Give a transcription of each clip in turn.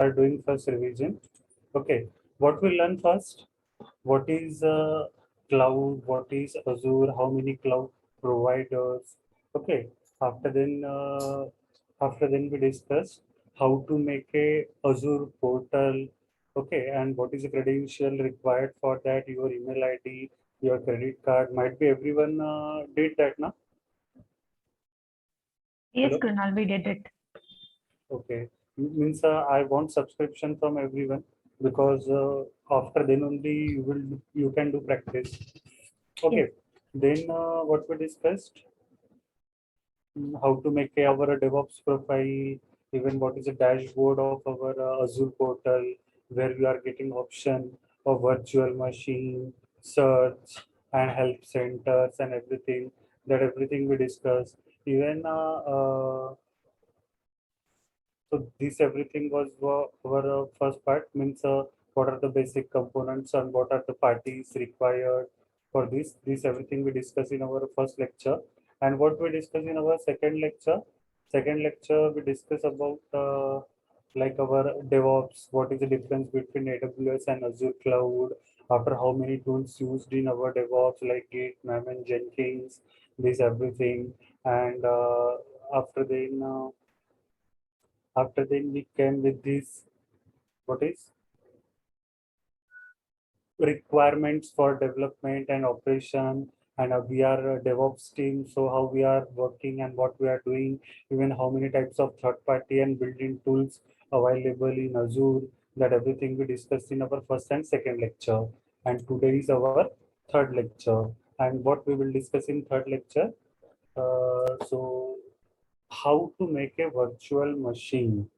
are doing first revision. Okay, what we learn first? What is cloud? What is Azure? How many cloud providers? Okay, after then, uh, after then we discuss how to make a Azure portal. Okay, and what is the credential required for that? Your email ID, your credit card. Might be everyone did that, na? Yes, Hello. Kunal, we did it. Okay, means I want subscription from everyone because after then only you can do practice. Yes. Okay, then what we discussed, how to make our DevOps profile, even what is the dashboard of our Azure portal, where we are getting option of virtual machine, search, and help centers and everything. That everything we discuss. Even so this everything was our first part, means what are the basic components and what are the parties required for this. This everything we discuss in our first lecture. And what we discuss in our second lecture. Second lecture we discuss about like our DevOps. What is the difference between AWS and Azure cloud? After how many tools used in our DevOps like Git, Maven, Jenkins, this everything. And after then we came with this, what is requirements for development and operation, and we are a DevOps team, so how we are working and what we are doing, even how many types of third party and built-in tools available in Azure. That everything we discussed in our first and second lecture, and today is our third lecture. And what we will discuss in third lecture, so how to make a virtual machine.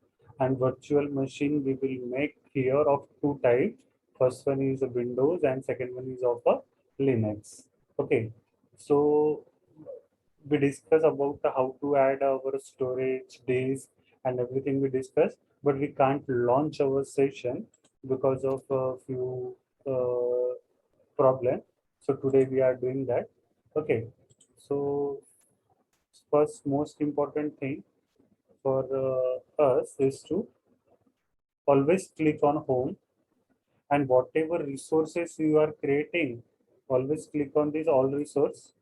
And virtual machine we will make here of two types. First one is a Windows and second one is of a Linux. Okay, so we discuss about how to add our storage disk and everything we discuss, but we can't launch our session because of a few problem. So today we are doing that. Okay, so first most important thing for us is to always click on home, and whatever resources you are creating, always click on this all resource.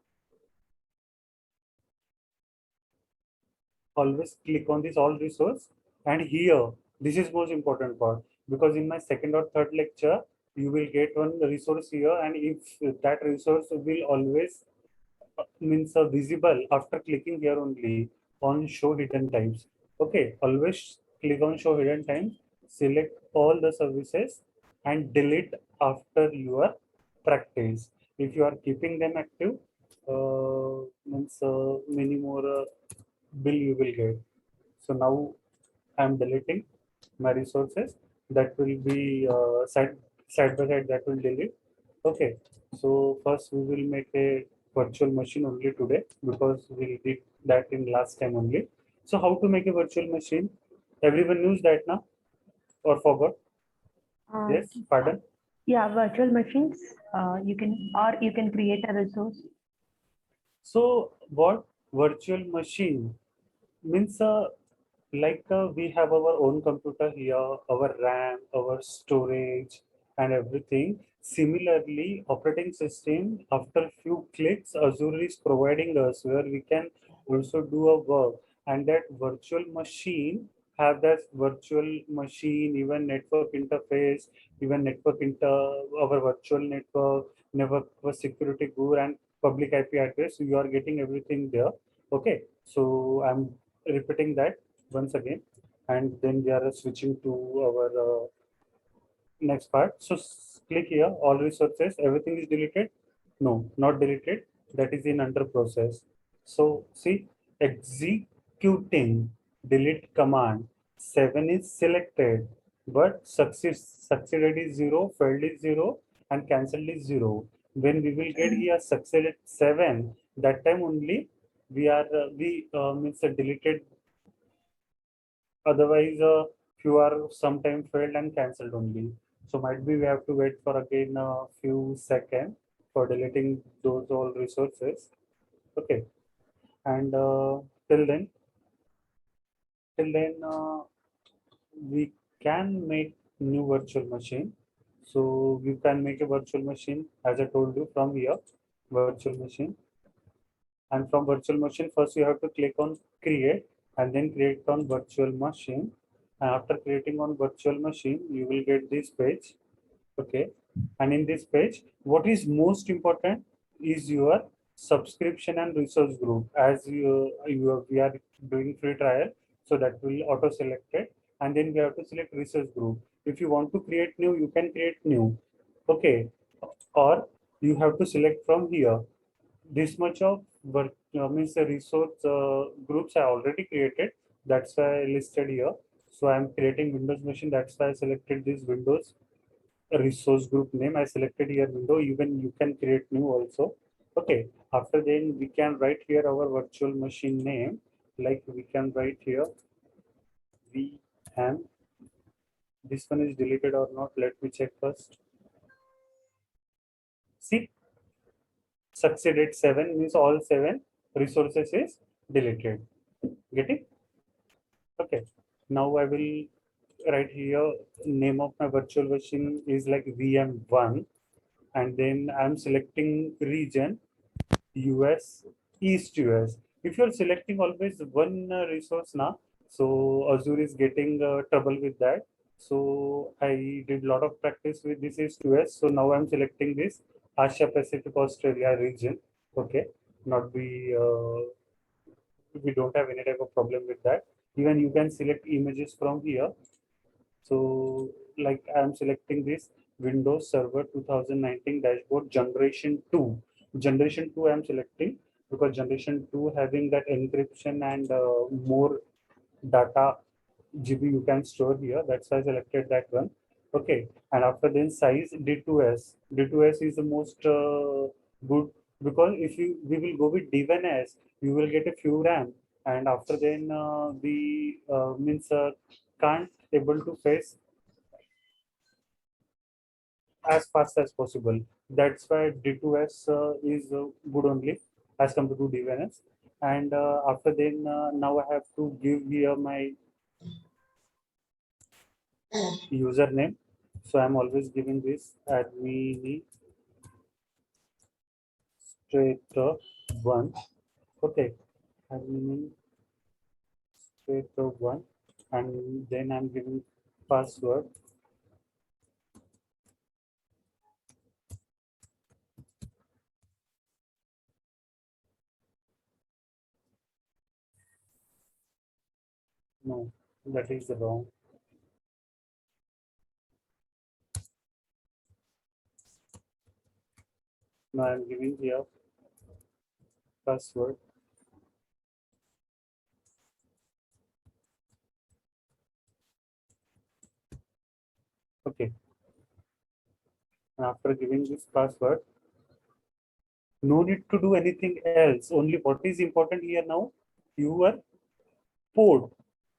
Always click on this all resource, and here this is most important part, because in my second or third lecture you will get one resource here, and if that resource will always means visible after clicking here only on show hidden times. Okay, always click on show hidden times, select all the services and delete after your practice. If you are keeping them active, means many more bill you will get. So now I am deleting my resources. That will be side by side, that will delete. Okay, so first we will make a virtual machine only today, because we did that in last time only. So how to make a virtual machine? Everyone knows that now or forgot? Uh, Yes, pardon. yeah, virtual machines. You can create a resource. So what virtual machine means? Like we have our own computer here, our RAM, our storage, and everything. Similarly, operating system, after few clicks, Azure is providing us where we can also do a work. And that virtual machine have that virtual machine, even network interface, even network our virtual network security guru and public IP address. You are getting everything there. Okay, so I'm repeating that once again, and then we are switching to our next part. So click here, all resources, everything is deleted. No, not deleted, that is in under process. So see, executing delete command, 7 is selected, but succeeded is 0, failed is 0, and cancelled is 0. When we will get here succeeded 7, that time only we are we means deleted. Otherwise, few are sometime failed and cancelled only. So might be we have to wait for again a few seconds for deleting those all resources. Okay, and till then we can make new virtual machine. So you can make a virtual machine as I told you from here, virtual machine. And from virtual machine, first you have to click on create and then create on virtual machine. And after creating on virtual machine, you will get this page. Okay. And in this page, what is most important is your subscription and resource group. As we are doing free trial, so that will auto select it. And then we have to select resource group. If you want to create new, you can create new. Okay. Or you have to select from here. This much of work means the resource groups I already created. That's why I listed here. So I'm creating Windows machine. That's why I selected this Windows resource group name. I selected here window. Even you can create new also. Okay. After then we can write here our virtual machine name. Like we can write here VM. This one is deleted or not. Let me check first. See, succeeded 7 means all 7 resources is deleted. Getting? Okay. Now I will write here name of my virtual machine is like VM1, and then I'm selecting region US, East US. If you're selecting always one resource now, so Azure is getting trouble with that. So I did a lot of practice with this East US. So now I'm selecting this Asia Pacific Australia region. Okay, not be we don't have any type of problem with that. Even you can select images from here. So like I'm selecting this Windows Server 2019 dashboard generation 2. Generation 2 I'm selecting because generation 2 having that encryption and more data GB you can store here. That's why I selected that one. Okay. And after then size D2S. D2S is the most good because if you we will go with D1S, you will get a few RAM. And after then the means can't able to face as fast as possible. That's why D2S is good only as compared to D1S. And after then, now I have to give here my username. So I'm always giving this administrator one. Okay, administrator one, and then I'm giving password. No, that is wrong. Now I'm giving here password. Okay, and after giving this password, no need to do anything else. Only what is important here now, your port.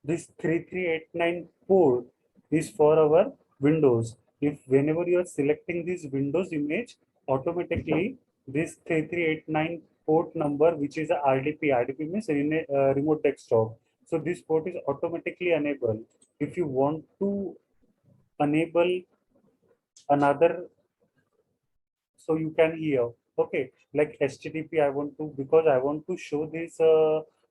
This 3389 port is for our Windows. If whenever you are selecting this Windows image, automatically this 3389 port number, which is a RDP means remote desktop. So this port is automatically enabled. If you want to enable another, so you can hear. Okay, like HTTP I want to, because I want to show this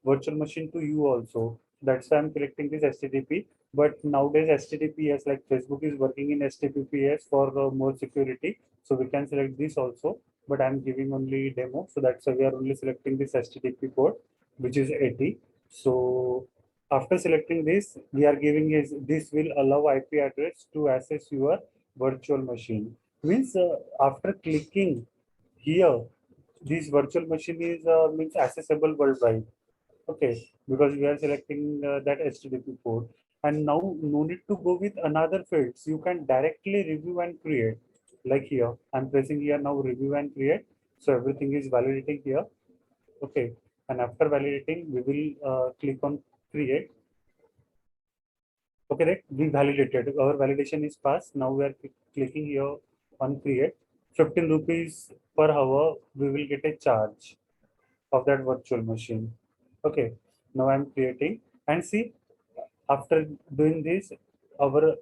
virtual machine to you also. That's why I'm selecting this HTTP. But nowadays HTTPS, like Facebook is working in HTTPS for more security, so we can select this also. But I'm giving only demo, so that's why we are only selecting this HTTP port, which is 80. So after selecting this, we are giving is this will allow IP address to access your virtual machine. Means after clicking here, this virtual machine is means accessible worldwide. Okay, because we are selecting that HTTP port. And now no need to go with another fields. You can directly review and create. Like here, I'm pressing here now review and create. So everything is validating here. Okay, and after validating, we will click on create. Okay, right? We validated. Our validation is passed. Now we are clicking here on create. 15 rupees per hour, we will get a charge of that virtual machine. Okay, now I'm creating and see after doing this, our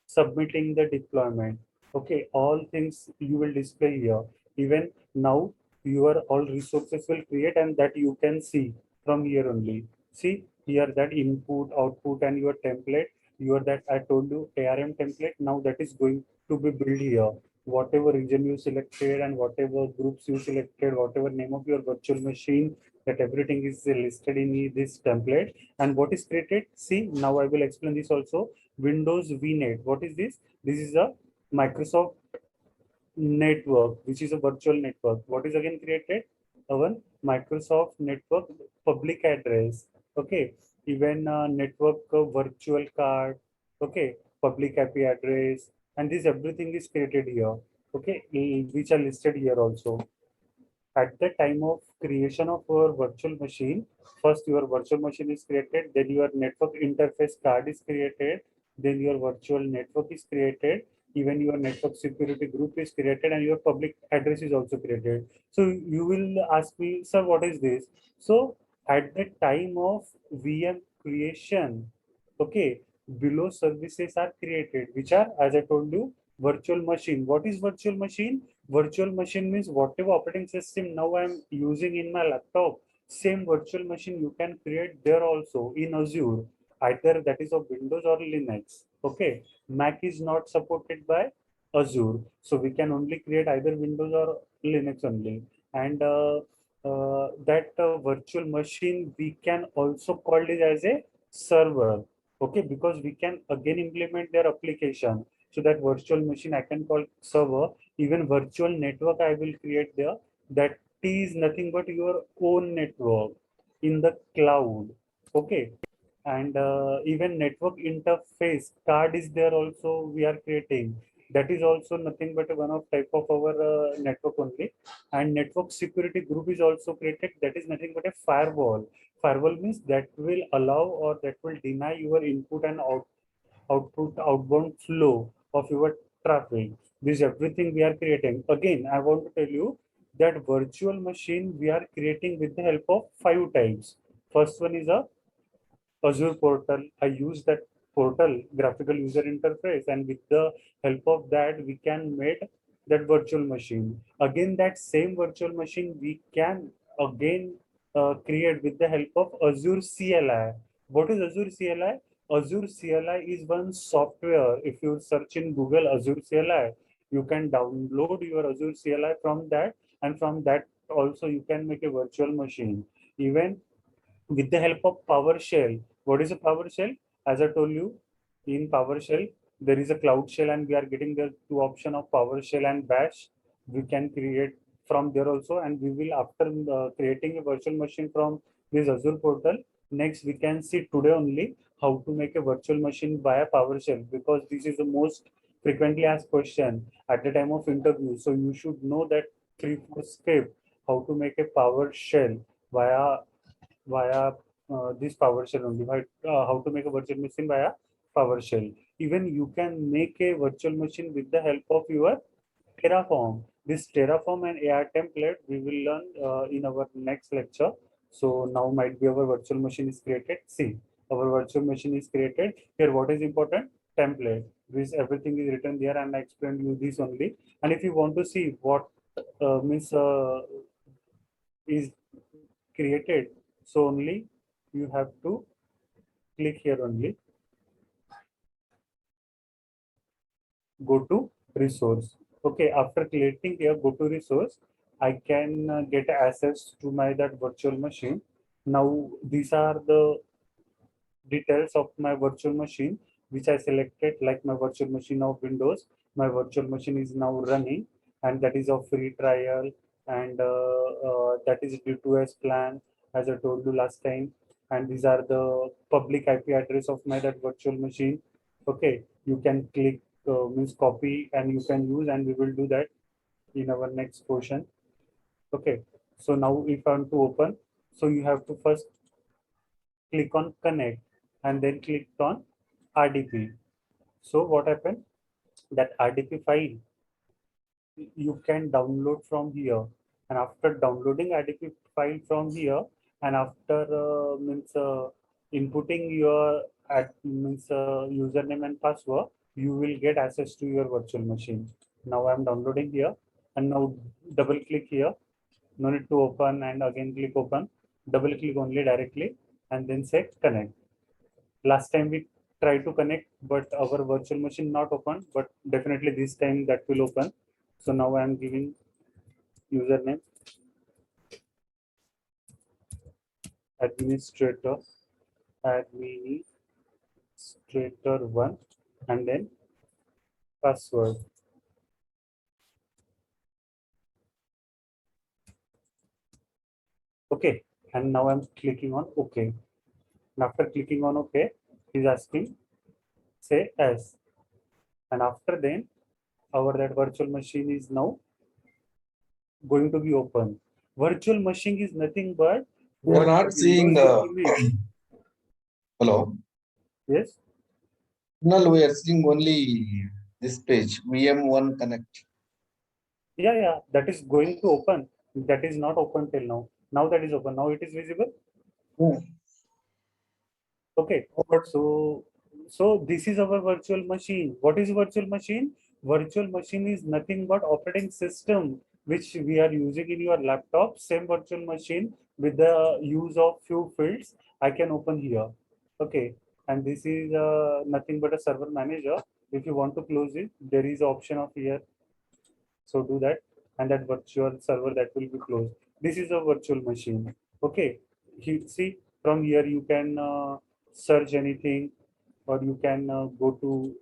submitting the deployment. Okay, all things you will display here. Even now, your all resources will create and that you can see from here only. See here that input, output, and your template. Your that I told you ARM template. Now that is going to be built here. Whatever region you selected and whatever groups you selected, whatever name of your virtual machine, that everything is listed in this template. And what is created? See, now I will explain this also. Windows VNet. What is this? This is a Microsoft network, which is a virtual network. What is again created? Our Microsoft network public address. Okay. Even network virtual card. Okay. Public IP address. And this everything is created here. Okay. Which are listed here also. At the time of creation of your virtual machine, first your virtual machine is created, then your network interface card is created, then your virtual network is created, even your network security group is created, and your public address is also created. So you will ask me, sir, what is this? So at the time of VM creation, okay, below services are created, which are, as I told you, virtual machine. What is virtual machine? Virtual machine means whatever operating system now I'm using in my laptop, same virtual machine you can create there also in Azure, either that is of Windows or Linux. Okay, Mac is not supported by Azure, so we can only create either Windows or Linux only. And that virtual machine we can also call it as a server. Okay, because we can again implement their application. So that virtual machine I can call server. Even virtual network I will create there, that is nothing but your own network in the cloud. Okay, and even network interface card is there also we are creating, that is also nothing but one of type of our network only. And network security group is also created, that is nothing but a firewall. Firewall means that will allow or that will deny your input and output outbound flow of your traffic. This everything we are creating. Again, I want to tell you that virtual machine we are creating with the help of 5 types. First one is a Azure portal. I use that portal graphical user interface, and with the help of that, we can make that virtual machine. Again, that same virtual machine we can again create with the help of Azure CLI. What is Azure CLI? Azure CLI is one software. If you search in Google Azure CLI, you can download your Azure CLI from that, and from that also you can make a virtual machine. Even with the help of PowerShell. What is a PowerShell? As I told you, in PowerShell, there is a Cloud Shell, and we are getting the two option of PowerShell and Bash. We can create from there also, and we will after creating a virtual machine from this Azure portal. Next, we can see today only how to make a virtual machine via PowerShell, because this is the most frequently asked question at the time of interview. So you should know that 3 4 step how to make a PowerShell via this PowerShell only. How to make a virtual machine via PowerShell. Even you can make a virtual machine with the help of your Terraform. This Terraform and AI template we will learn in our next lecture. So now might be our virtual machine is created. See, our virtual machine is created. Here, what is important? Template. This everything is written there, and I explained you this only. And if you want to see what means is created, so only you have to click here only, go to resource. Okay, after clicking here go to resource, I can get access to my that virtual machine. Now these are the details of my virtual machine which I selected, like my virtual machine of Windows. My virtual machine is now running, and that is a free trial, and that is due to as plan, as I told you last time. And these are the public IP address of my that virtual machine. Okay, you can click means copy and you can use, and we will do that in our next portion. Okay, so now if I want to open, so you have to first click on connect and then click on RDP. So what happened? That RDP file you can download from here, and after downloading RDP file from here, and after means inputting your at means username and password, you will get access to your virtual machine. Now I'm downloading here, and now double click here. No need to open and again click open. Double click only directly and then say connect. Last time we tried to connect, but our virtual machine not open, but definitely this time that will open. So now I am giving username administrator administrator1 and then password. Okay, and now I'm clicking on OK. And after clicking on OK, he's asking say yes. And after then, our that virtual machine is now going to be open. Virtual machine is nothing but We are what not seeing. Windows implements. Hello. Yes. No, we are seeing only this page, VM1 Connect. Yeah, that is going to open. That is not open till now. Now that is open. Now it is visible. Okay. So this is our virtual machine. What is virtual machine? Virtual machine is nothing but operating system which we are using in your laptop. Same virtual machine with the use of few fields I can open here. Okay. And this is nothing but a server manager. If you want to close it, there is option of here. So do that, and that virtual server that will be closed. This is a virtual machine. Okay. See, from here you can search anything, or you can go to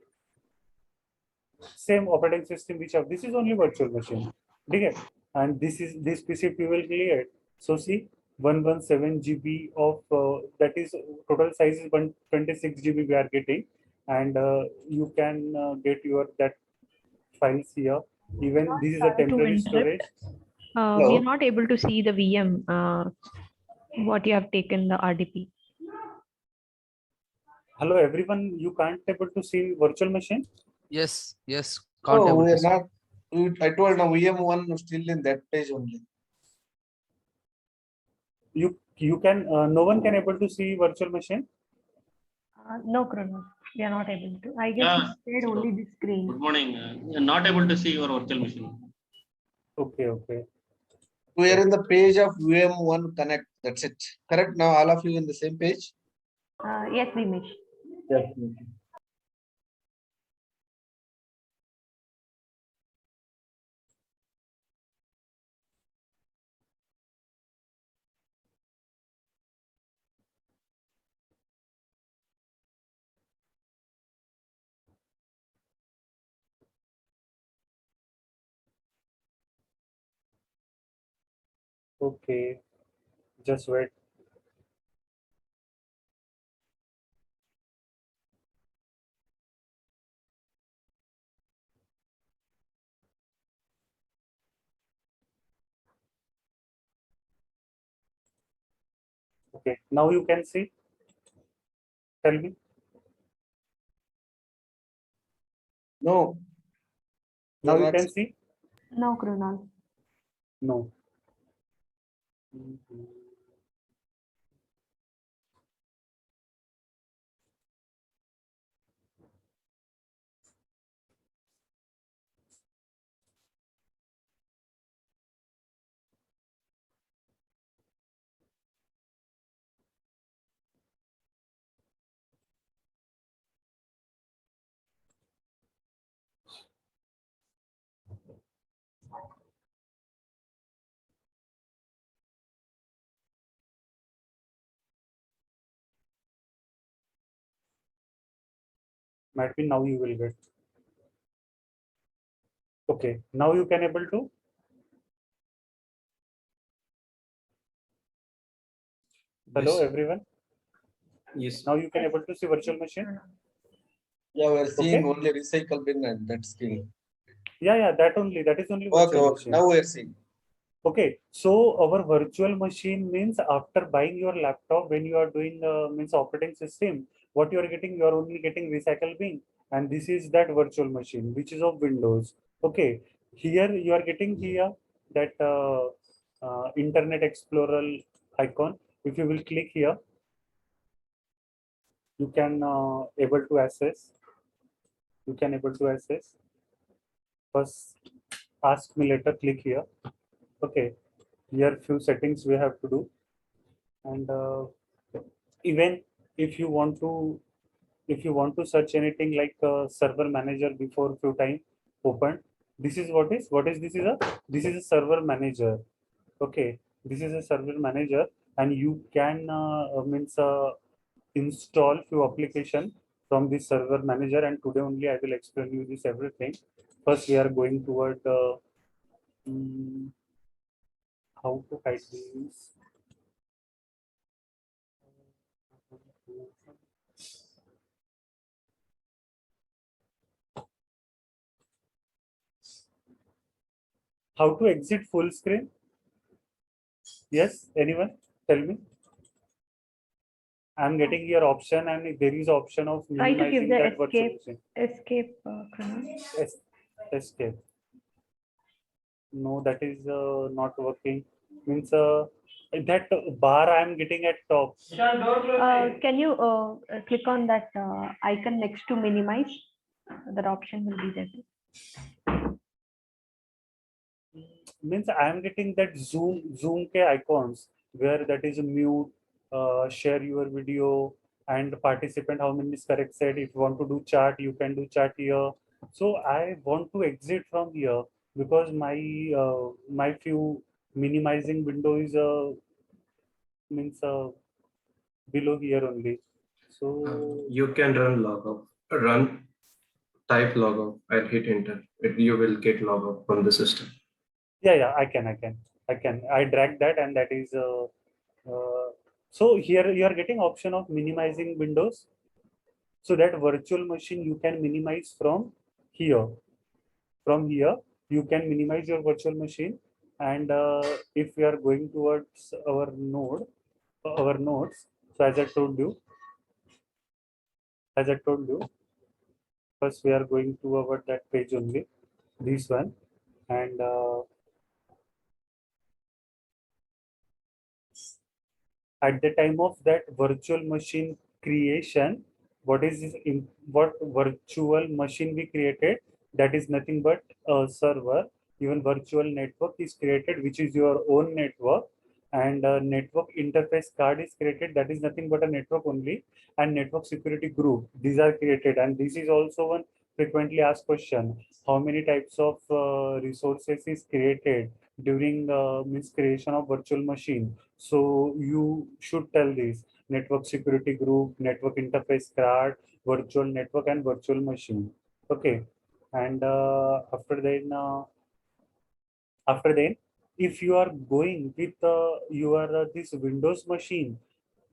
same operating system which have. This is only virtual machine. Okay. And this PC we will clear. So see, 117 GB of that is total size is 126 GB we are getting, and you can get your that files here. Even this is a Sorry to temporary interrupt. storage. We Hello. are not able to see the VM, what you have taken the RDP. Hello everyone, you can't able to see virtual machine? Yes, can't Oh, able we to are see. not. I told now VM1 still in that page only. You can no one can able to see virtual machine. No, Kronos, we are not able to. I guess Yeah. it stayed only the screen. Good morning. You're not able to see your virtual machine. Okay. We are in the page of VM1 Connect. That's it. Correct now, all of you in the same page. Yes, Vimesh. Yes. Okay, just wait. Okay, now you can see. Tell me. No. Now you not can see. No, Kronos. No. Mhm. Might be now you will get. Okay, now you can able to. Hello Yes. everyone. Yes. Now you can able to see virtual machine. Yeah, we are seeing Okay. only recycle bin and that skill. Yeah, that only. That is only Okay, virtual okay. machine. Now we are seeing. Okay, so our virtual machine means after buying your laptop, when you are doing means operating system, what you are getting, you are only getting recycle bin, and this is that virtual machine which is of Windows. Okay, here you are getting here that Internet Explorer icon. If you will click here, you can able to access. You can able to access. First, ask me later. Click here. Okay. Here few settings we have to do, and even if you want to search anything like server manager before few time open, this is this is a server manager. Okay, this is a server manager, and you can means install few application from this server manager, and today only I will explain you this everything. First we are going toward mm, how to hide this. How to exit full screen? Yes, anyone? Tell me. I'm getting your option, and there is option of Try to give minimizing the that virtual escape. machine. Escape, Kunal. Escape. No, that is not working. Means that bar I am getting at top. Can you click on that icon next to minimize? That option will be there. Means I am getting that zoom ke icons where that is mute, share your video, and participant how many is correct said. If you want to do chat, you can do chat here. So I want to exit from here because my few minimizing window is means below here only. So You can run logout, run, type logout and hit enter. You will get logout from the system. yeah, I can. I drag that, and that is so here you are getting option of minimizing windows. So that virtual machine you can minimize from here. From here, you can minimize your virtual machine. And if we are going towards our nodes, so as I told you, first we are going to our that page only, this one, and at the time of that virtual machine creation, what is this what virtual machine we created? That is nothing but a server. Even virtual network is created, which is your own network, and a network interface card is created. That is nothing but a network only, and network security group. These are created, and this is also one frequently asked question: how many types of resources is created during means creation of virtual machine? So you should tell this: network security group, network interface card, virtual network, and virtual machine. Okay, and after then, if you are going with your this Windows machine,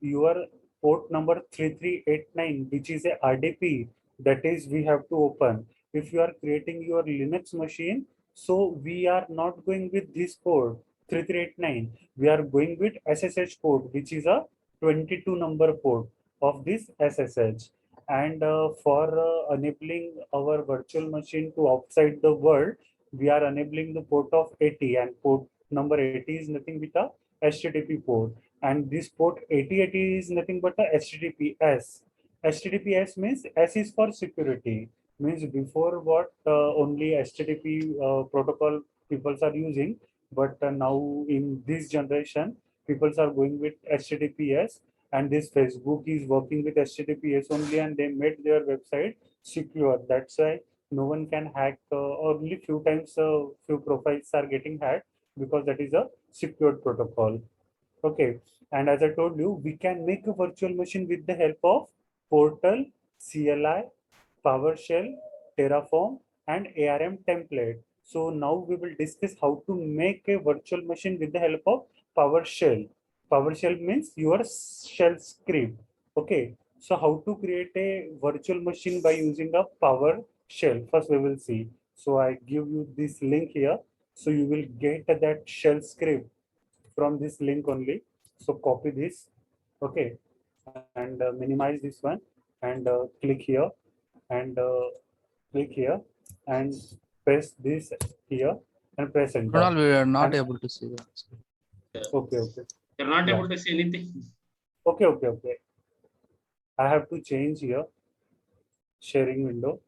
your port number 3389, which is a RDP, that is we have to open. If you are creating your Linux machine, so we are not going with this port 3389. We are going with SSH port, which is a 22 number port of this SSH. And for enabling our virtual machine to outside the world, we are enabling the port of 80, and port number 80 is nothing but a HTTP port, and this port 8080 is nothing but a HTTPS. HTTPS means S is for security. Means before what only HTTP protocol people are using, but now in this generation people are going with HTTPS, and this Facebook is working with HTTPS only, and they made their website secure. That's why no one can hack. Only few times few profiles are getting hacked because that is a secured protocol. Okay, and as I told you, we can make a virtual machine with the help of Portal, CLI, PowerShell, Terraform, and ARM template. So now we will discuss how to make a virtual machine with the help of PowerShell. PowerShell means your shell script. Okay, so how to create a virtual machine by using a PowerShell? First, we will see. So I give you this link here. So you will get that shell script from this link only. So copy this, okay, and minimize this one, and click here, and click here, and press this here, and press enter. Kunal, we are not And- able to see that. Okay, okay, You're not Yeah. able to see anything. okay. I have to change here sharing window.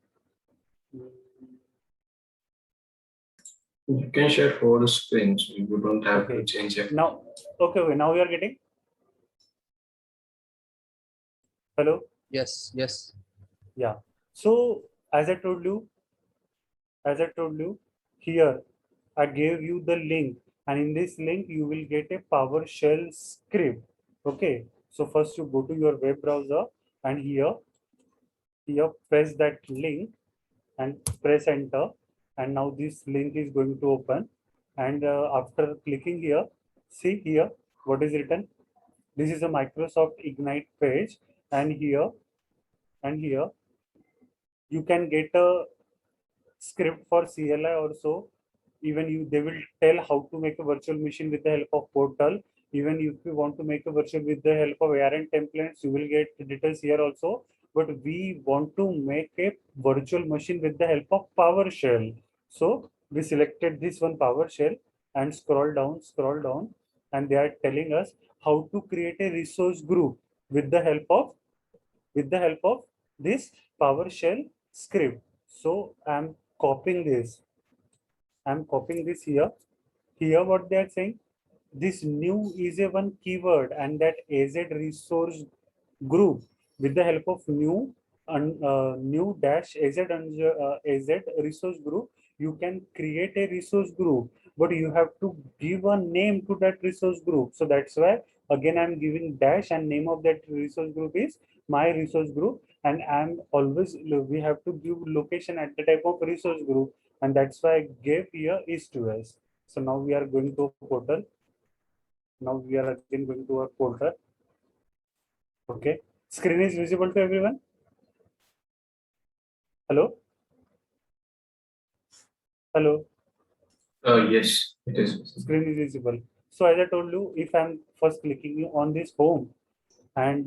You can share whole screen, so you don't have to Okay. change it. Now, okay, now we are getting. Hello. Yes, yes. Yeah. So as I told you, here I gave you the link, and in this link you will get a PowerShell script. Okay. So first you go to your web browser, and here press that link and press enter, and now this link is going to open. And after clicking here, see here what is written. This is a Microsoft Ignite page, and here you can get a script for CLI also. Even they will tell how to make a virtual machine with the help of portal. Even if you want to make a virtual with the help of ARN templates, you will get details here also. But we want to make a virtual machine with the help of PowerShell. So we selected this one PowerShell and scroll down, and they are telling us how to create a resource group with the help of this PowerShell script. So I'm copying this. I'm copying this here. Here what they are saying, this new is a one keyword, and that AZ resource group with the help of new dash AZ resource group, you can create a resource group, but you have to give a name to that resource group. So that's why again I'm giving dash, and name of that resource group is my resource group, and I'm always we have to give location at the type of resource group, and that's why I gave here is to us. So now we are going to portal. Now we are again going to our portal. Okay, screen is visible to everyone. Hello. Hello. Yes, it is. Screen is visible. So as I told you, if I'm first clicking on this home, and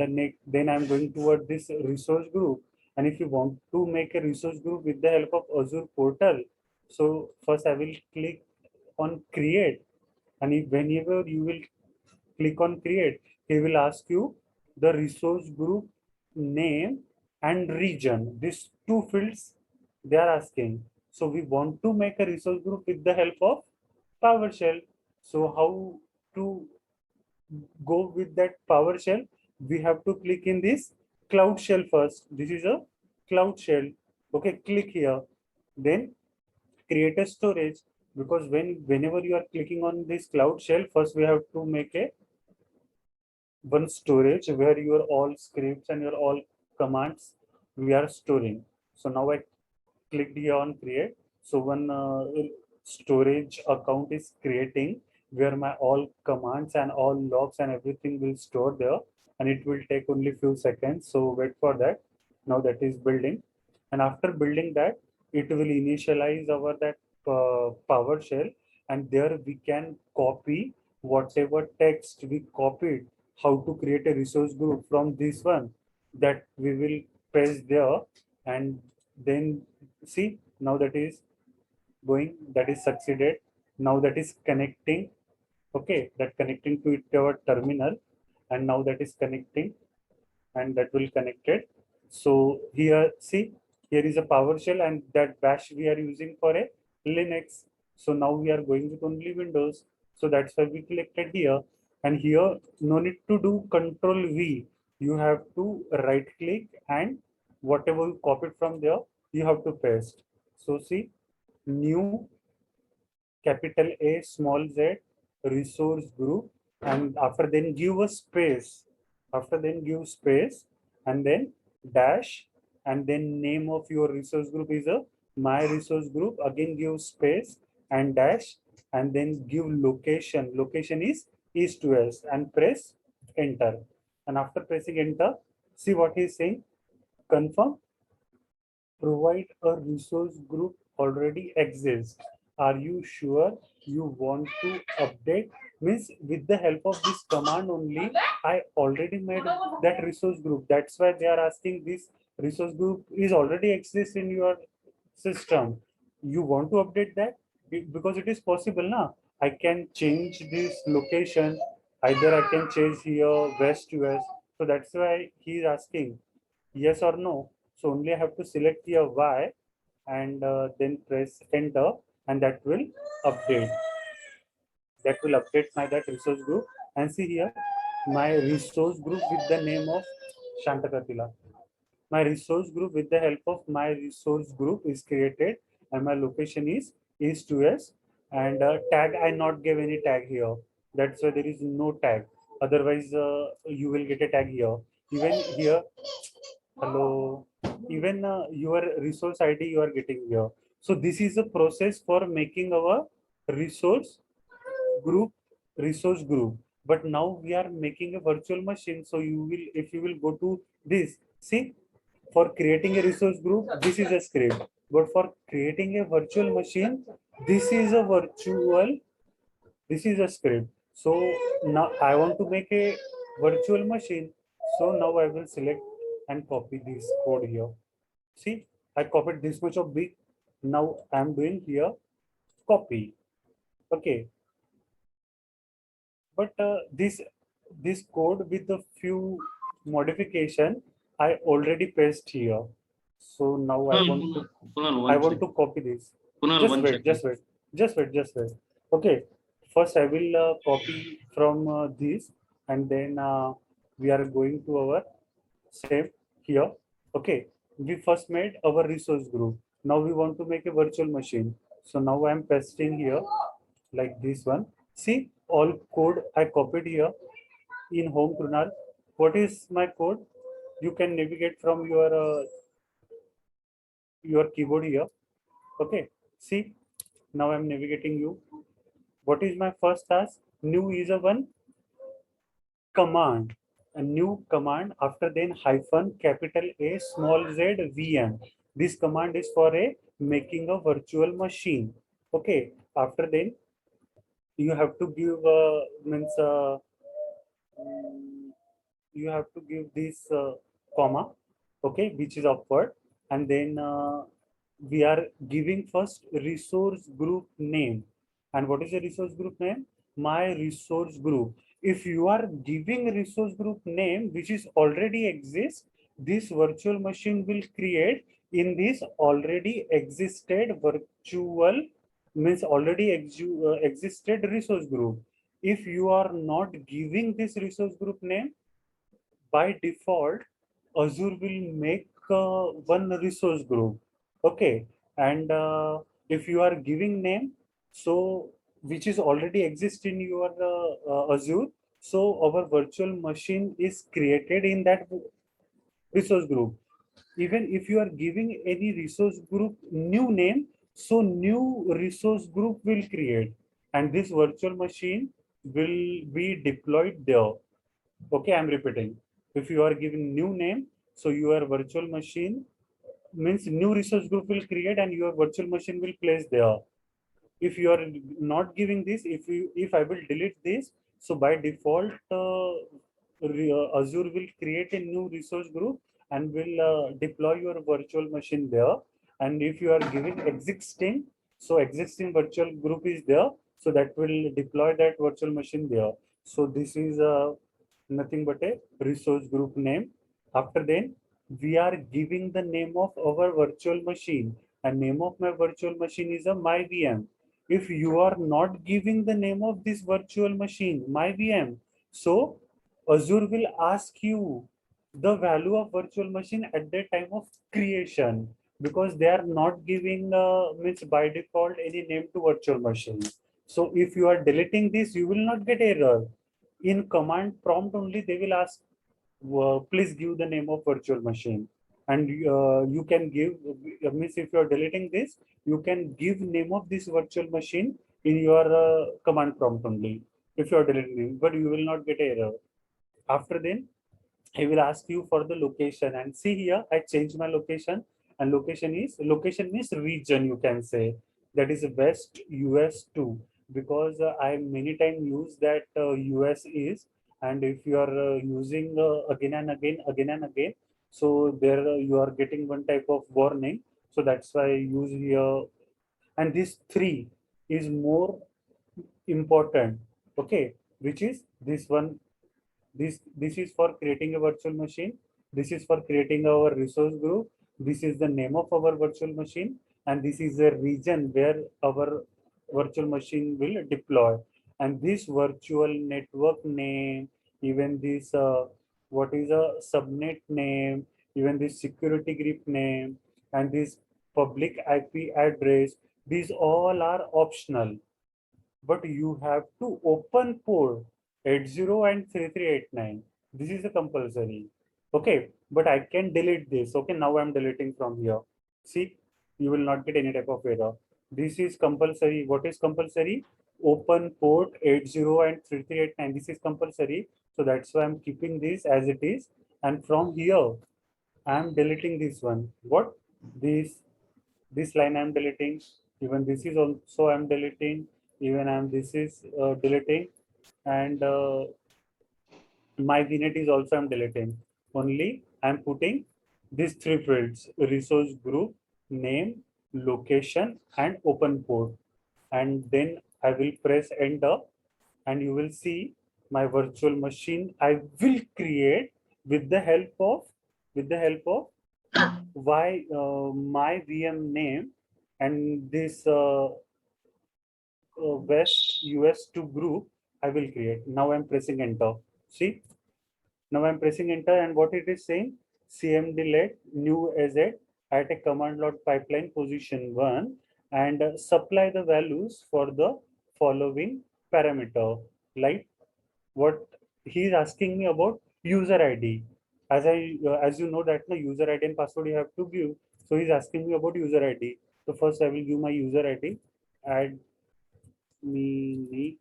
then I'm going toward this resource group. And if you want to make a resource group with the help of Azure portal, so first I will click on create, and whenever you will click on create, he will ask you the resource group name and region. These two fields they are asking. So we want to make a resource group with the help of PowerShell. So how to go with that PowerShell? We have to click in this Cloud Shell first. This is a Cloud Shell. Okay, click here. Then create a storage, because whenever you are clicking on this Cloud Shell, first we have to make a one storage where your all scripts and your all commands we are storing. So now I clicked here on create. So one storage account is creating where my all commands and all logs and everything will store there, and it will take only few seconds. So wait for that. Now that is building, and after building that, it will initialize our that PowerShell, and there we can copy whatever text we copied, how to create a resource group from this one, that we will paste there. And then see, now that is going, that is succeeded. Now that is connecting. Okay, that connecting to it our terminal, and now that is connecting, and that will connect it. So here, see, here is a PowerShell, and that bash we are using for a Linux. So now we are going with only Windows. So that's why we selected here. And here, no need to do Control V. You have to right click, and whatever you copied from there, you have to paste. So see, new capital A small z resource group, and after then give a space, and then dash, and then name of your resource group is a my resource group, again give space and dash, and then give location is east to west, and press enter. And after pressing enter, see what he's saying, confirm, provide a resource group already exists. Are you sure you want to update? Means with the help of this command only, I already made that resource group. That's why they are asking this resource group is already exists in your system. You want to update that? Because it is possible now. I can change this location. Either I can change here west to west. So that's why he is asking. yes or no. So only I have to select here Y and then press enter, and that will update. That will update my that resource group. And see here, my resource group with the name of Shantakatila. My resource group with the help of my resource group is created, and my location is east west, and tag I not give any tag here. That's why there is no tag. Otherwise, you will get a tag here. Even here, hello, even your resource ID you are getting here. So this is a process for making our resource group resource group. But now we are making a virtual machine. So you will, if you will go to this, see, for creating a resource group, this is a script. But for creating a virtual machine, this is a virtual, this is a script. So now I want to make a virtual machine. So now I will select and copy this code here. See, I copied this much of big. Now I'm doing here copy. Okay, but this code with a few modification I already paste here. So now I want to Kunal, I one want second. to copy this. Kunal, Just one wait, second. just wait, just wait, just wait. Okay, first I will copy from this, and then we are going to our save here. Okay, we first made our resource group. Now we want to make a virtual machine. So now I am pasting here like this one. See, all code I copied here in home Krunal. What is my code? You can navigate from your keyboard here. Okay, see, now I'm navigating you. What is my first task? New is a one command. A new command, after then hyphen capital A small z VM. This command is for a making a virtual machine. Okay, after then you have to give means you have to give this comma, okay, which is upward, and then we are giving first resource group name. And what is the resource group name? My resource group. If you are giving resource group name which is already exists, this virtual machine will create in this already existed virtual, means already existed resource group. If you are not giving this resource group name, by default, Azure will make one resource group. Okay, and if you are giving name, so which is already exist in your Azure, so our virtual machine is created in that resource group. Even if you are giving any resource group new name, so new resource group will create, and this virtual machine will be deployed there. Okay, I'm repeating. If you are giving new name, so your virtual machine means new resource group will create and your virtual machine will place there. If you are not giving this, if I will delete this, so by default, Azure will create a new resource group and will deploy your virtual machine there. And if you are giving existing, so existing virtual group is there, so that will deploy that virtual machine there. So this is nothing but a resource group name. After then, we are giving the name of our virtual machine, and name of my virtual machine is a my VM. If you are not giving the name of this virtual machine, my VM, so Azure will ask you the value of virtual machine at the time of creation, because they are not giving means by default any name to virtual machine. So if you are deleting this, you will not get error. In command prompt only, they will ask, please give the name of virtual machine. And you can give, means if you are deleting this, you can give name of this virtual machine in your command prompt only. If you are deleting it, but you will not get error. After then, he will ask you for the location, and see here I changed my location, and location means region, you can say. That is west US 2, because I many time use that US is. And if you are using again and again, so there you are getting one type of warning. So that's why I use here. And this 3 is more important, okay, which is this one. This is for creating a virtual machine. This is for creating our resource group. This is the name of our virtual machine, and this is the region where our virtual machine will deploy. And this virtual network name, even this what is a subnet name, even this security group name, and this public IP address, these all are optional, but you have to open port 80 and 3389. This is a compulsory. Okay, but I can delete this. Okay, now I'm deleting from here. See, you will not get any type of error. This is compulsory. What is compulsory? Open port 80 and 3389. This is compulsory. So that's why I'm keeping this as it is. And from here, I'm deleting this one. What? This line I'm deleting. Even this is also I'm deleting. Even I'm this is deleting, and my VNet is also I'm deleting. Only I'm putting these three fields: resource group, name, location, and open port. And then I will press enter, and you will see my virtual machine I will create with the help of my VM name and this West US2 group I will create. Now I'm pressing enter. See, now I'm pressing enter, and what it is saying, CMD let new AZ at a command log pipeline position 1 and supply the values for the following parameter. Like what he is asking me about user ID. As you know that the user ID and password you have to give. So he's asking me about user ID. So first I will give my user ID. Add administrator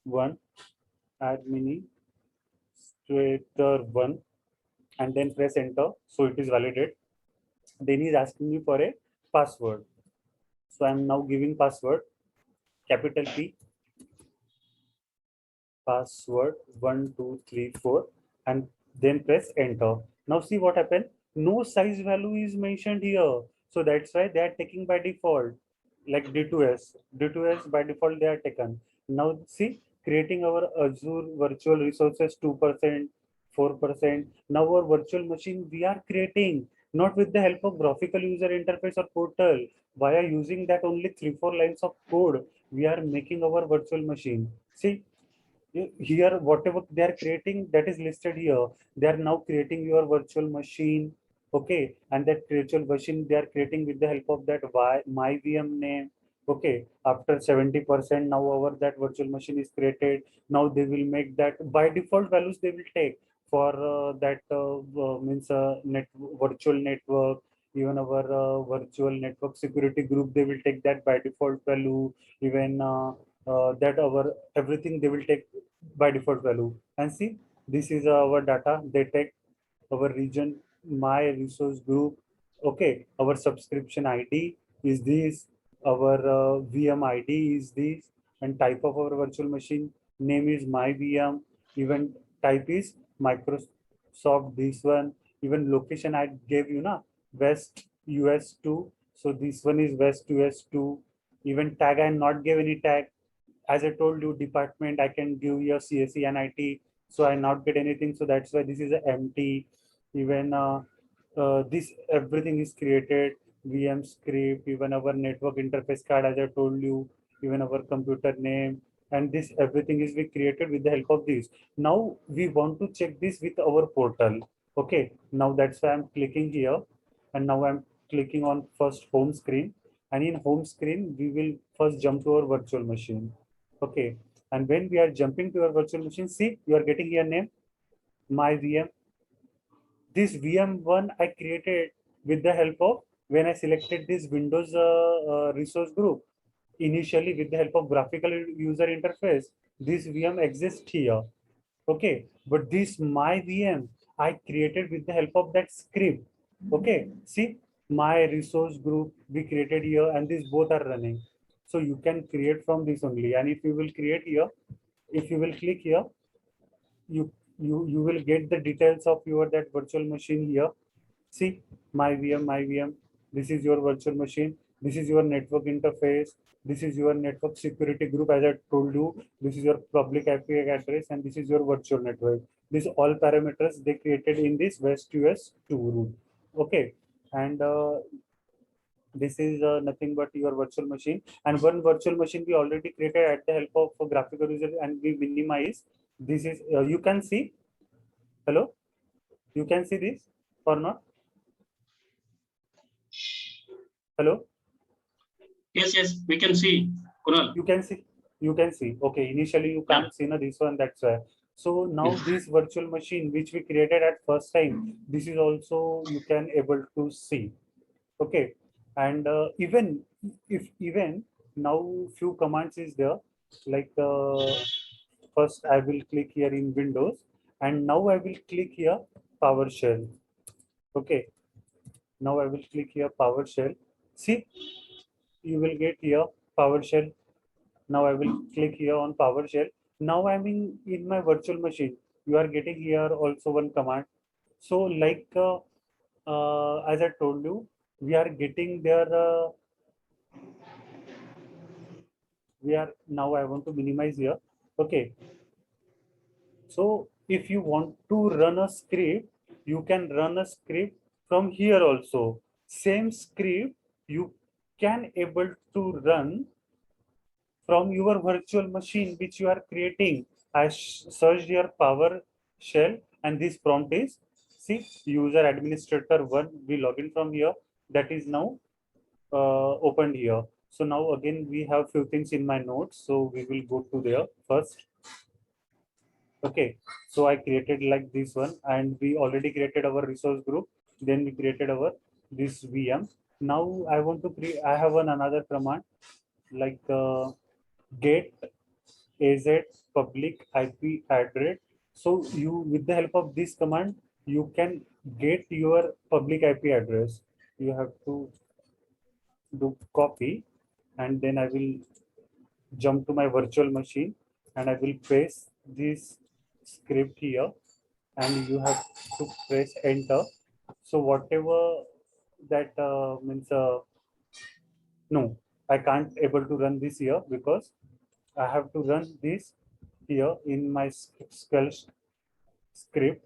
1, administrator 1, and then press enter. So it is validated. Then he's asking me for a password. So I'm now giving password, capital P, password 1234, and then press enter. Now see what happened. No size value is mentioned here. So that's why they are taking by default, like D2S. D2S by default they are taken. Now see, creating our Azure virtual resources 2%, 4%. Now our virtual machine we are creating not with the help of graphical user interface or portal. Via using that only 3-4 lines of code, we are making our virtual machine. See, here whatever they are creating that is listed here, they are now creating your virtual machine. Okay, and that virtual machine they are creating with the help of that my VM name. Okay, after 70% now our that virtual machine is created. Now they will make that by default values they will take for that means net virtual network, even our virtual network security group they will take that by default value. Even that our everything they will take by default value. And see, this is our data. They take our region, my resource group. Okay, our subscription ID is this, our VM ID is this, and type of our virtual machine name is my VM. Even type is Microsoft. This one, even location I gave you na West US2. So this one is West US2. Even tag I not gave any tag. As I told you, department, I can give you a CSE and IT, so I not get anything. So that's why this is a empty. Even this everything is created. VM script, even our network interface card, as I told you, even our computer name, and this everything is be created with the help of this. Now we want to check this with our portal. Okay, now that's why I'm clicking here, and now I'm clicking on first home screen, and in home screen we will first jump to our virtual machine. Okay, and when we are jumping to your virtual machine, see, you are getting your name, my VM. This VM1 I created with the help of when I selected this Windows resource group. Initially, with the help of graphical user interface, this VM exists here. Okay, but this my VM I created with the help of that script. Okay, see, my resource group we created here, and these both are running. So you can create from this only. And if you will create here, if you will click here, you will get the details of your that virtual machine here. See, my VM, this is your virtual machine. This is your network interface. This is your network security group. As I told you, this is your public IP address, and this is your virtual network. These all parameters they created in this West US 2 root. Okay, and this is nothing but your virtual machine. And one virtual machine we already created at the help of a graphical user, and we minimize. This is you can see. Hello, you can see this or not? Hello. Yes, we can see. Kunal. You can see. You can see. Okay, initially you Yeah. can't see na this one, that's why. So now Yes. this virtual machine which we created at first time, this is also you can able to see. Okay, and even if even now few commands is there, like first I will click here in Windows, and now I will click here PowerShell. Okay, now I will click here PowerShell. See, you will get here PowerShell. Now I will click here on PowerShell. Now I'm in my virtual machine. You are getting here also one command. So like as I told you, we are getting there. We are now. I want to minimize here. Okay. So if you want to run a script, you can run a script from here also. Same script you can able to run from your virtual machine which you are creating. I searched your PowerShell, and this prompt is, see, user administrator one, we log in from here. That is now opened here. So now again we have few things in my notes. So we will go to there first. Okay, so I created like this one, and we already created our resource group. Then we created our this VM. Now I want to create. I have another command like get AZ public IP address. So you, with the help of this command, you can get your public IP address. You have to do copy, and then I will jump to my virtual machine, and I will paste this script here, and you have to press enter. So whatever that means, no, I can't able to run this here because I have to run this here in my Shell script.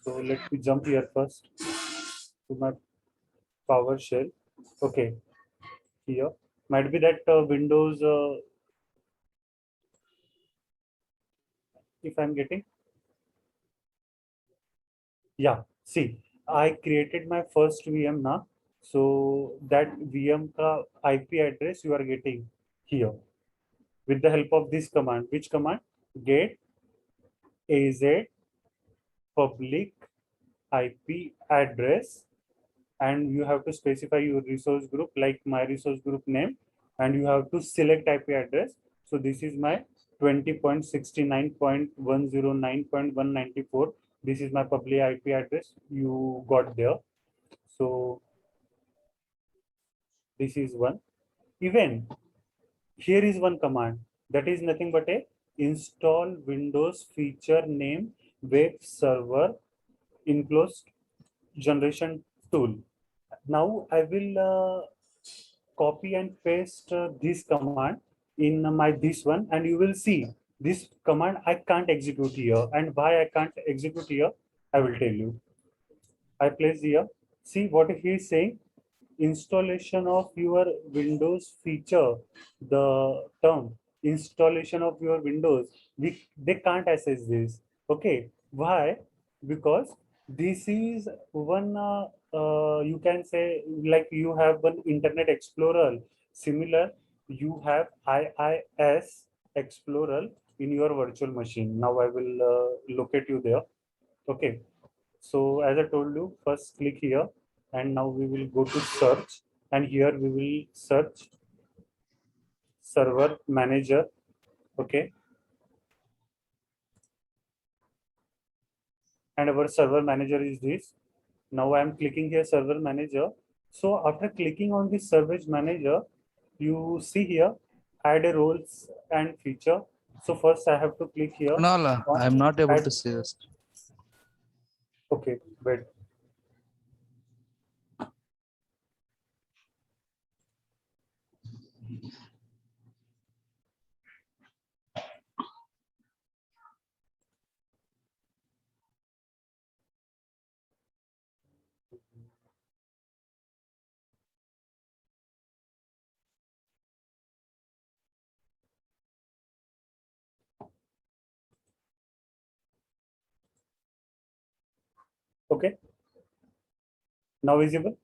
So let me jump here first to my PowerShell. Okay, here might be that Windows. If I'm getting, yeah. See, I created my first VM now. So that VM ka IP address you are getting here with the help of this command. Which command? Get AZ public IP address, and you have to specify your resource group like my resource group name, and you have to select IP address. So this is my 20.69.109.194. This is my public IP address you got there. So this is one. Even here is one command that is nothing but a install Windows feature name web server enclosed generation tool. Now I will copy and paste this command in my this one, and you will see this command I can't execute here. And why I can't execute here, I will tell you. I place here. See what he is saying. Installation of your Windows feature, the term installation of your Windows, they can't access this. Okay, why? Because this is one you can say like you have one Internet Explorer similar, you have IIS Explorer in your virtual machine. Now I will locate you there. Okay, so as I told you, first click here, and now we will go to search, and here we will search server manager. Okay, and our server manager is this. Now I am clicking here server manager. So after clicking on this server manager, you see here add a roles and feature. So first I have to click here. Kunal, on I'm not able add- to see this. Okay, wait. Okay. Now visible.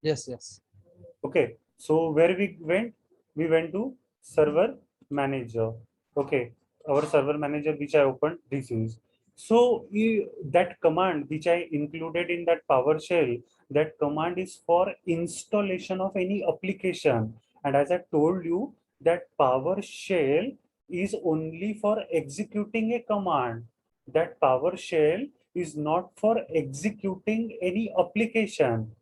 Yes, yes. Okay, so where we went? We went to server manager. Okay, our server manager which I opened, this is. So that command which I included in that PowerShell, that command is for installation of any application. And as I told you, that PowerShell is only for executing a command. That PowerShell is not for executing any application.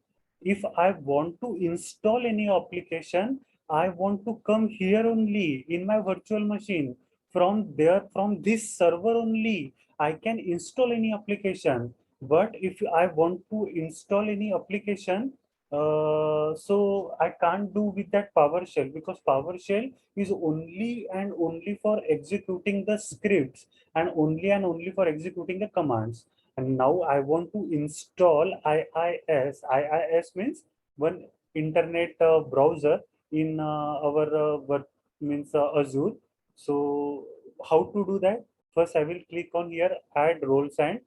If I want to install any application, I want to come here only in my virtual machine. From there, from this server only, I can install any application. But if I want to install any application, so I can't do with that PowerShell, because PowerShell is only and only for executing the scripts and only for executing the commands. And now I want to install IIS. IIS means one internet browser in our means Azure. So how to do that? First, I will click on here, add roles and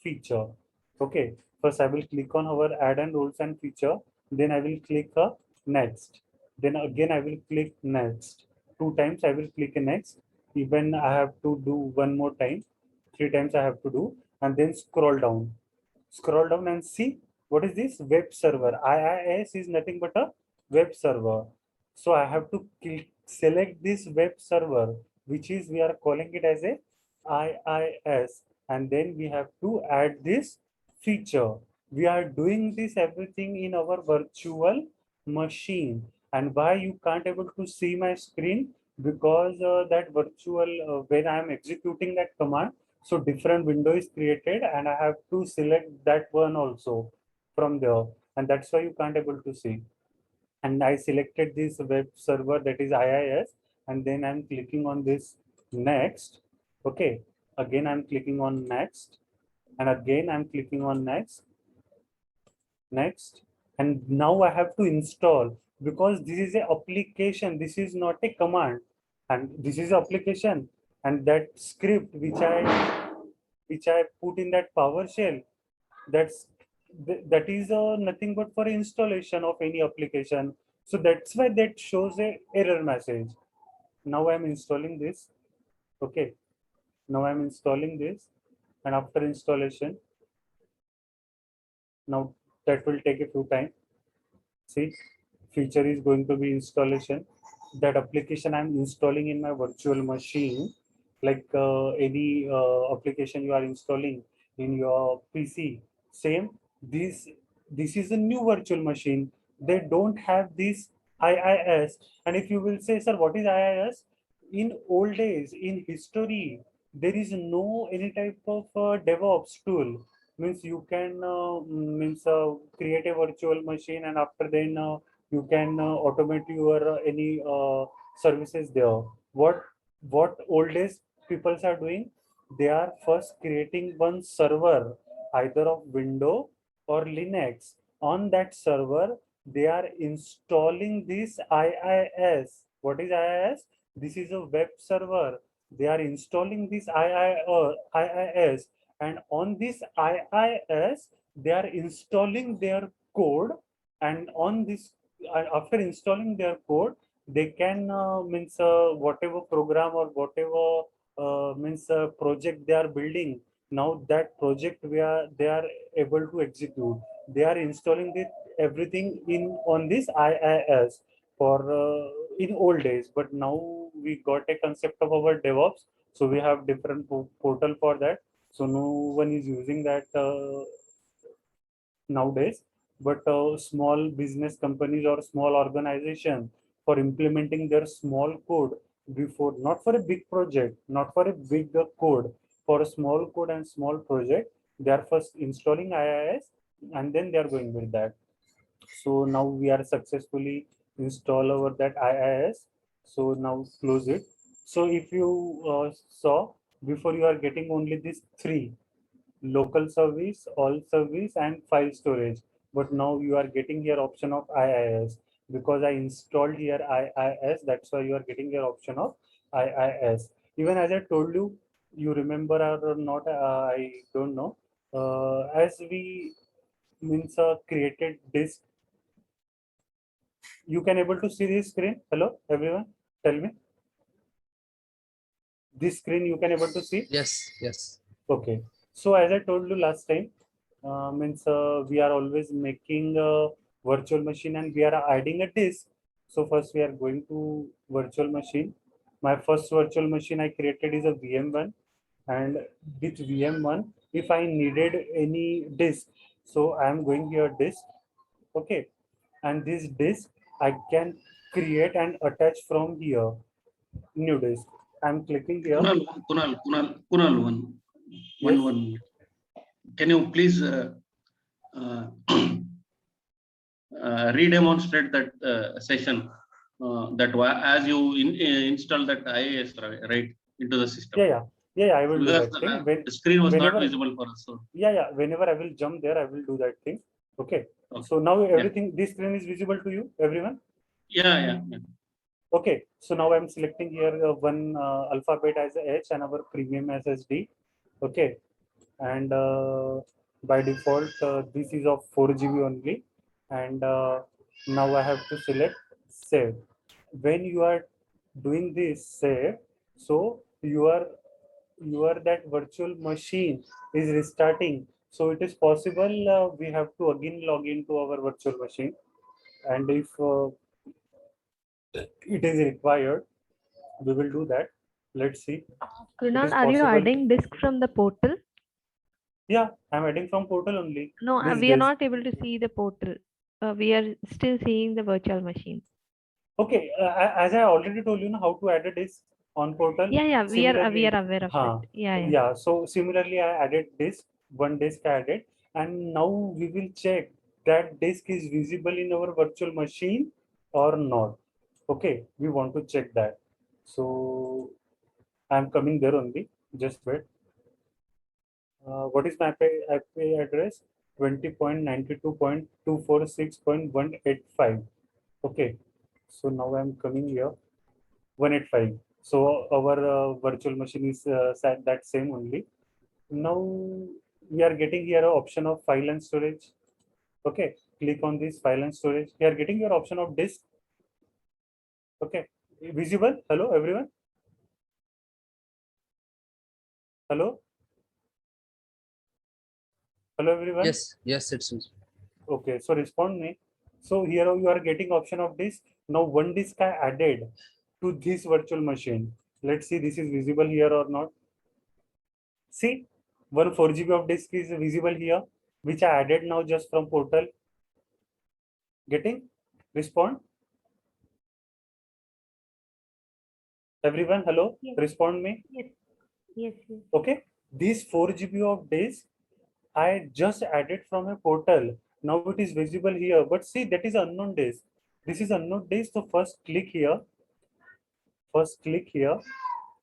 feature. Okay. First, I will click on our add and roles and feature. Then I will click next. Then again, I will click next. 2 times I will click next. Even I have to do one more time. 3 times I have to do, and then scroll down and see what is this web server. IIS is nothing but a web server. So I have to select this web server, which is we are calling it as a IIS, and then we have to add this feature. We are doing this everything in our virtual machine. And why you can't able to see my screen? Because that virtual when I am executing that command, so different window is created and I have to select that one also from there, and that's why you can't able to see. And I selected this web server, that is IIS, and then I'm clicking on this next. Okay, again I'm clicking on next, and again I'm clicking on next, and now I have to install, because this is a application, this is not a command, and this is application. And that script which I put in that PowerShell, that's that is nothing but for installation of any application. So that's why that shows a error message. Now I'm installing this. Okay, now I'm installing this, and after installation, now that will take a few time. See, feature is going to be installation. That application I'm installing in my virtual machine, like any application you are installing in your PC. Same, this is a new virtual machine. They don't have this IIS. And if you will say, sir, what is IIS? In old days, in history, there is no any type of DevOps tool. Means you can create a virtual machine, and after then you can automate your any services there. What old days peoples are doing? They are first creating one server, either of Windows or Linux. On that server, they are installing this IIS. What is IIS? This is a web server. They are installing this IIS, and on this IIS, they are installing their code, and on this, after installing their code, they can means whatever program or whatever means project they are building. Now that project they are able to execute. They are installing it everything in on this IIS for in old days. But now we got a concept of our DevOps, so we have different portal for that. So no one is using that nowadays. But small business companies or small organization, for implementing their small code, before, not for a big project, not for a big code, for a small code and small project, they are first installing IIS, and then they are going with that. So now we are successfully install over that IIS. So now close it. So if you saw before, you are getting only these three: local service, all service, and file storage. But now you are getting here option of IIS, because I installed here IIS. That's why you are getting your option of IIS. Even as I told you, you remember or not, I don't know. as we means created disk, you can able to see this screen. Hello, everyone. Tell me. This screen you can able to see. Yes, yes. Okay. So as I told you last time, means we are always making a virtual machine and we are adding a disk. So first we are going to virtual machine. My first virtual machine I created is a VM1, and with VM1, if I needed any disk, so I am going here disk. Okay. And this disk I can create and attach from here. New disk. I'm clicking here. Kunal, one Yes. minute. Can you please redemonstrate that session as you install that IIS right into the system? Yeah, I will do Because that thing. the screen was not whenever- visible for us. So Yeah. Whenever I will jump there, I will do that thing. Okay. Okay. So now everything, this screen is visible to you, everyone. yeah. Okay. So now I'm selecting here one alphabet as a H and our premium SSD. Okay. And by default, this is of 4 GB only. And now I have to select save. When you are doing this save, so your that virtual machine is restarting. So it is possible we have to again log into our virtual machine, and if it is required, we will do that. Let's see. Kunal, is are you possible. adding disk from the portal? Yeah, I'm adding from portal only. No, This we are disk. not able to see the portal. We are still seeing the virtual machine. Okay, as I already told you now how to add a disk on portal. Yeah, we are Similarly- aware of Huh. it. Yeah. Yeah, so similarly, I added disk, one disk I added, and now we will check that disk is visible in our virtual machine or not. Okay, we want to check that. So I'm coming there only. Just wait. What is my IP address? 20.92.246.185. Okay, so now I'm coming here. 185. So our virtual machine is set that same only. Now we are getting here an option of file and storage. Okay, click on this file and storage. We are getting your option of disk. Okay, visible. Hello, everyone. Hello. Hello, everyone. Yes, yes, it's Okay, so respond me. So here you are getting option of disk. Now one disk I added to this virtual machine. Let's see this is visible here or not. See, one 4 GB of disk is visible here, which I added now just from portal. Getting? Respond. Everyone, hello? Yes. Respond me. Yes. Okay. This 4 GB of disk I just added from a portal. Now it is visible here, but see that is unknown disk. This is unknown disk. So first click here.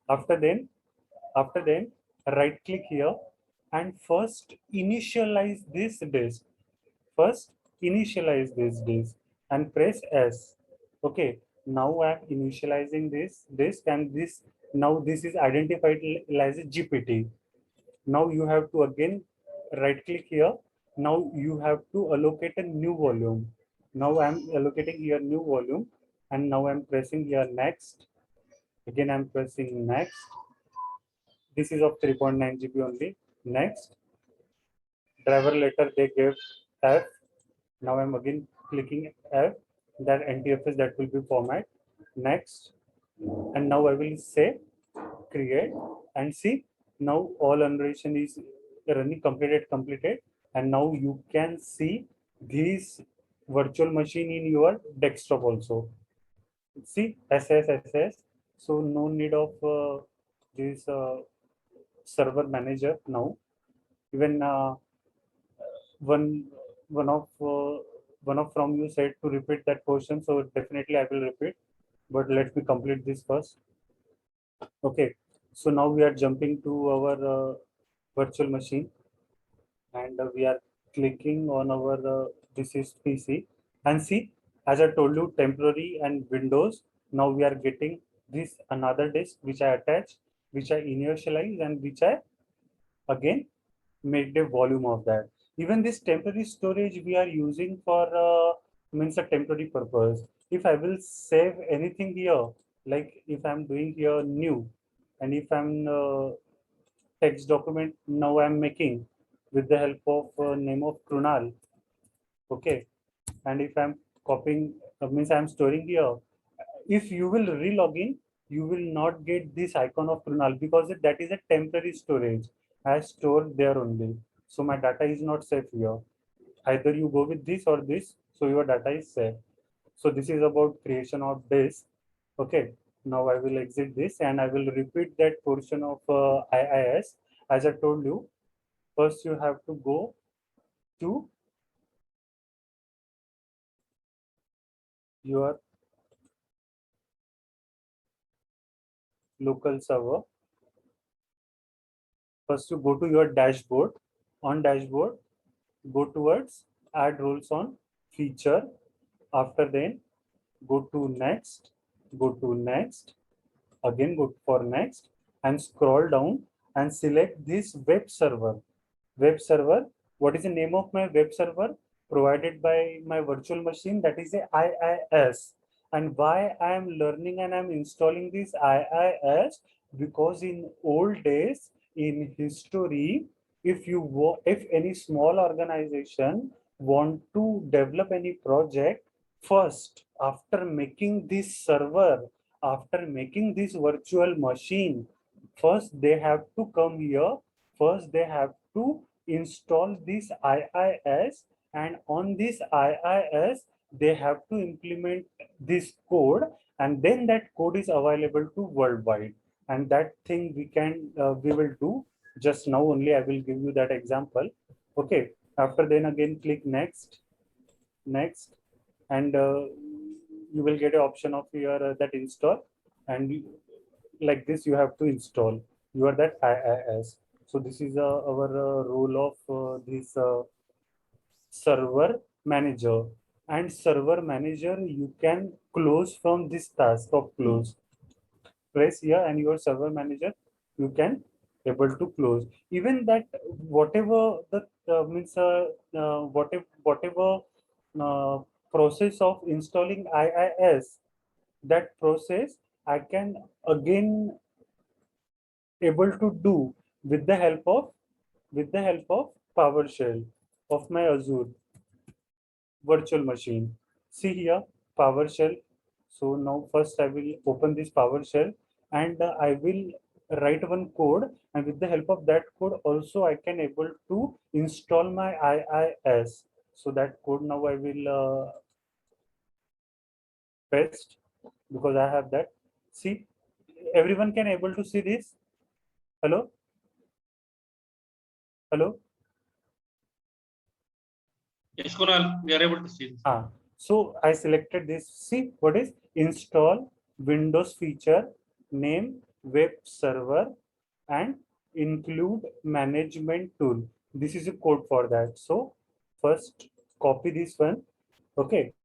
After then right click here and first initialize this disk. First initialize this disk and press S. Okay, now I'm initializing this disk and this now this is identified as a GPT. Now you have to again right click here. Now you have to allocate a new volume. Now I'm allocating here new volume and now I'm pressing here next. Again I'm pressing next. This is of 3.9 GB only. Next. Driver letter they gave F. Now I'm again clicking F. That NTFS that will be format. Next. And now I will say create and see now all narration is running completed and now you can see this virtual machine in your desktop also. See SS. So no need of this server manager now. Even one one of from you said to repeat that question, so definitely I will repeat, but let me complete this first. Okay, so now we are jumping to our virtual machine and we are clicking on our this is PC and see, as I told you, temporary and Windows. Now we are getting this another disk which I attach, which I initialize and which I again make the volume of that. Even this temporary storage we are using for means a temporary purpose. If I will save anything here, like if I'm doing here new, and if I'm text document now I'm making with the help of name of Krunal, okay, and if I'm copying, means I'm storing here. If you will re-log in, you will not get this icon of Krunal because that is a temporary storage. I stored there only. So my data is not safe here. Either you go with this or this, so your data is safe. So this is about creation of this. Okay. Now I will exit this and I will repeat that portion of IIS. As I told you, first you have to go to your local server. First you go to your dashboard. On dashboard, go towards add roles on feature. After then, go to next, go to next, again go for next, and scroll down and select this web server. Web server, what is the name of my web server? Provided by my virtual machine, that is a IIS. And why I am learning and I'm installing this IIS? Because in old days, in history, if any small organization want to develop any project, first after making this server, after making this virtual machine, first they have to come here, first they have to install this IIS, and on this IIS they have to implement this code, and then that code is available to worldwide. And that thing we will do just now only. I will give you that example. Okay. After then again click next, next, and you will get an option of your that install, and like this you have to install your that IIS. So this is our role of this server manager. And server manager you can close from this task of close. Press here and your server manager you can able to close. Even that whatever the means whatever uh, process of installing IIS, that process I can again able to do with the help of PowerShell of my Azure virtual machine. See here PowerShell. So now first I will open this PowerShell and I will write one code, and with the help of that code also I can able to install my IIS. So that code now I will paste because I have that. See, everyone can able to see this. Hello, hello. Yes, Kunal, we are able to see this. So I selected this. See what is install Windows feature, name web server, and include management tool. This is a code for that. So first copy this one. Okay.